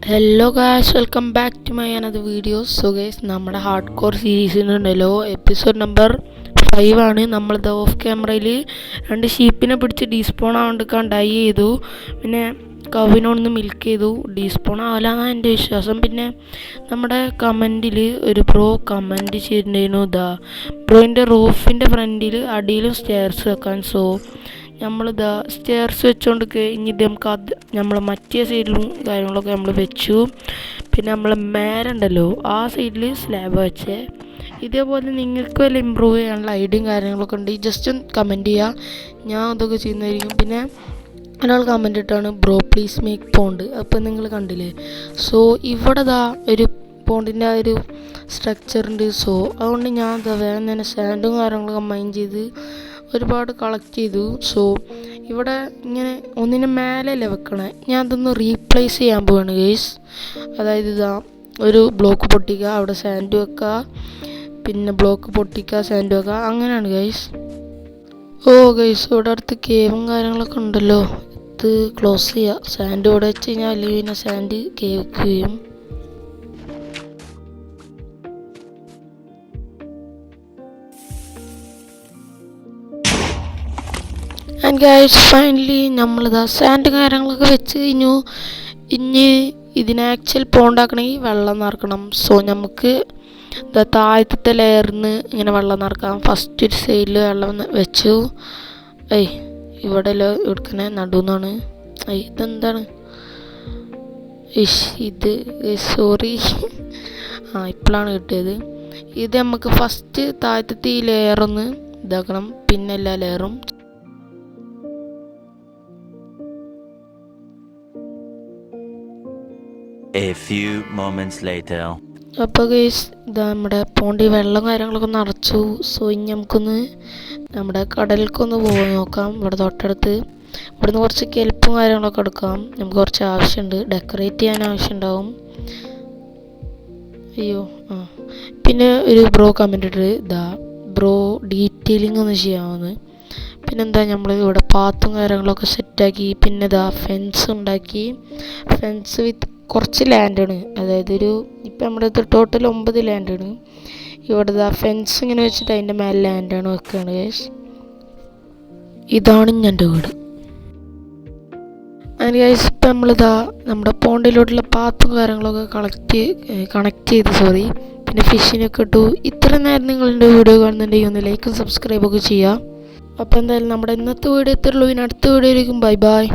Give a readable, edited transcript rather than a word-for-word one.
Hello guys, welcome back to my another video. So guys, നമ്മുടെ hard core സീരീസിനുണ്ടല്ലോ episode number 5 ആണ്. നമ്മളിത് of ക്യാമറയിൽ 2 ഷീപ്പിനെ പിടിച്ച് ഡീസ്പോൺ ആവാണ്ടിരിക്കാൻ ഡൈ ചെയ്തു. പിന്നെ കവിനോടൊന്ന് മിൽക്ക് ചെയ്തു. ഡീസ്പോൺ ആവില്ലെന്നാണ് എൻ്റെ വിശ്വാസം. പിന്നെ നമ്മുടെ കമൻറ്റിൽ ഒരു ബ്രോ കമൻറ്റ് ചെയ്തിട്ടുണ്ടായിരുന്നു, ബ്രോയിൻ്റെ റൂഫിൻ്റെ ഫ്രണ്ടിൽ അടിയിലും സ്റ്റെയർസ് വെക്കാൻ. സോ നമ്മളിതാ സ്റ്റെയർസ് വെച്ചുകൊണ്ടൊക്കെ ഇനി ഇത് നമുക്ക് നമ്മൾ മറ്റേ സൈഡിലും കാര്യങ്ങളൊക്കെ നമ്മൾ വെച്ചു. പിന്നെ നമ്മൾ മേലുണ്ടല്ലോ ആ സൈഡിൽ സ്ലാബ് വെച്ചേ. ഇതേപോലെ നിങ്ങൾക്ക് വല്ല ഇമ്പ്രൂവ് ചെയ്യാനുള്ള ഐഡിയയും കാര്യങ്ങളൊക്കെ ഉണ്ട്, ജസ്റ്റ് ഒന്ന് കമൻറ്റ് ചെയ്യുക, ഞാൻ അതൊക്കെ ചെയ്യുന്നതായിരിക്കും. പിന്നെ ഒരാൾ കമൻറ്റ് ഇട്ടാണ് ബ്രോ പ്ലീസ് മേക്ക് പോണ്ട്. അപ്പോൾ നിങ്ങൾ കണ്ടില്ലേ. സോ ഇവിടെ ഒരു പോണ്ടിൻ്റെ ആ ഒരു സ്ട്രക്ചർ ഉണ്ട്. സോ അതുകൊണ്ട് ഞാൻ വേഗം തന്നെ സാൻഡും കാര്യങ്ങളൊക്കെ മൈൻ ചെയ്ത് ഒരുപാട് കളക്ട് ചെയ്തു. സോ ഇവിടെ ഇങ്ങനെ ഒന്നിന് മേലല്ലേ വെക്കണേ, ഞാൻ അതൊന്ന് റീപ്ലേസ് ചെയ്യാൻ പോവാണ് ഗൈസ്. അതായത് ഒരു ബ്ലോക്ക് പൊട്ടിക്കുക, അവിടെ സാൻഡ് വെക്കുക, പിന്നെ ബ്ലോക്ക് പൊട്ടിക്കുക, സാൻഡ് വെക്കുക, അങ്ങനെയാണ് ഗൈസ്. ഗൈസ്, ഇവിടെ അടുത്ത് കേവും കാര്യങ്ങളൊക്കെ ഉണ്ടല്ലോ, ഇത് ക്ലോസ് ചെയ്യുക. സാൻഡ് ഇവിടെ വെച്ച് കഴിഞ്ഞാൽ അല്ലെങ്കിൽ പിന്നെ സാൻഡ് കേവ് ചെയ്യും. ആൻഡ് ഗൈസ്, ഫൈനലി നമ്മളിതാ സാൻഡ് കാര്യങ്ങളൊക്കെ വെച്ച് കഴിഞ്ഞു. ഇനി ഇതിന് ആക്ച്വൽ പോണ്ടാക്കണമെങ്കിൽ വെള്ളം നിറക്കണം. സോ നമുക്ക് താഴത്തെ ലെയറിന്ന് ഇങ്ങനെ വെള്ളം നിറക്കാം. ഫസ്റ്റ് ഒരു സൈഡിൽ വെള്ളം വെച്ചു. ഇവിടെ എടുക്കണേ നടുന്നാണ്. ഇതെന്താണ് ഇത്? സോറി, ഇപ്പോഴാണ് കിട്ടിയത്. ഇത് നമുക്ക് ഫസ്റ്റ് താഴത്തെ ഈ ലെയറൊന്ന് ഇതാക്കണം, പിന്നെ എല്ലാ ലെയറും. A few moments later. അപ്പോൾ ഗൈസ്, നമ്മുടെ പോണ്ടി വെള്ളം കാര്യങ്ങളൊക്കെ നിറച്ചു. സോ ഇനി നമുക്കൊന്ന് നമ്മുടെ കടലിലേക്കൊന്ന് പോയി നോക്കാം. ഇവിടെ തൊട്ടടുത്ത് ഇവിടുന്ന് കുറച്ച് കെൽപ്പും കാര്യങ്ങളൊക്കെ എടുക്കാം. നമുക്ക് കുറച്ച് ആവശ്യമുണ്ട്, ഡെക്കറേറ്റ് ചെയ്യാൻ ആവശ്യമുണ്ടാവും. പിന്നെ ഒരു ബ്രോ കമൻറ്റ് ഇട്ട് ബ്രോ ഡീറ്റെയിലിംഗ് ഒന്ന് ചെയ്യാമെന്ന്. പിന്നെന്താ, നമ്മൾ ഇവിടെ പാത്തും കാര്യങ്ങളൊക്കെ സെറ്റാക്കി. പിന്നെ ഫെൻസ് ഉണ്ടാക്കി. ഫെൻസ് വിത്ത് കുറച്ച് ലാൻഡാണ്, അതായത് ഇപ്പം നമ്മുടെ അടുത്ത് ടോട്ടൽ 9 ലാൻഡാണ്. ഇവിടെ ഫെൻസ് ഇങ്ങനെ വെച്ചിട്ട് അതിൻ്റെ മേലെ ലാൻഡാണ് വെക്കുകയാണ് ഗൈസ്. ഇതാണ് എൻ്റെ വീട്. അങ്ങനെ ഗൈസ്, ഇപ്പം നമ്മുടെ പോണ്ടിലോട്ടുള്ള പാത്തും കാര്യങ്ങളൊക്കെ കണക്ട് ചെയ്ത് പിന്നെ ഫിഷിനൊക്കെ ഇട്ടു. ഇത്ര നേരം നിങ്ങളുടെ വീഡിയോ കാണുന്നുണ്ടെങ്കിൽ ഒന്ന് ലൈക്കും സബ്സ്ക്രൈബൊക്കെ ചെയ്യുക. അപ്പോൾ എന്തായാലും നമ്മുടെ ഇന്നത്തെ വീഡിയോ എത്തുള്ളൂ. ഇനി അടുത്ത വീഡിയോ ആയിരിക്കും. Bye bye.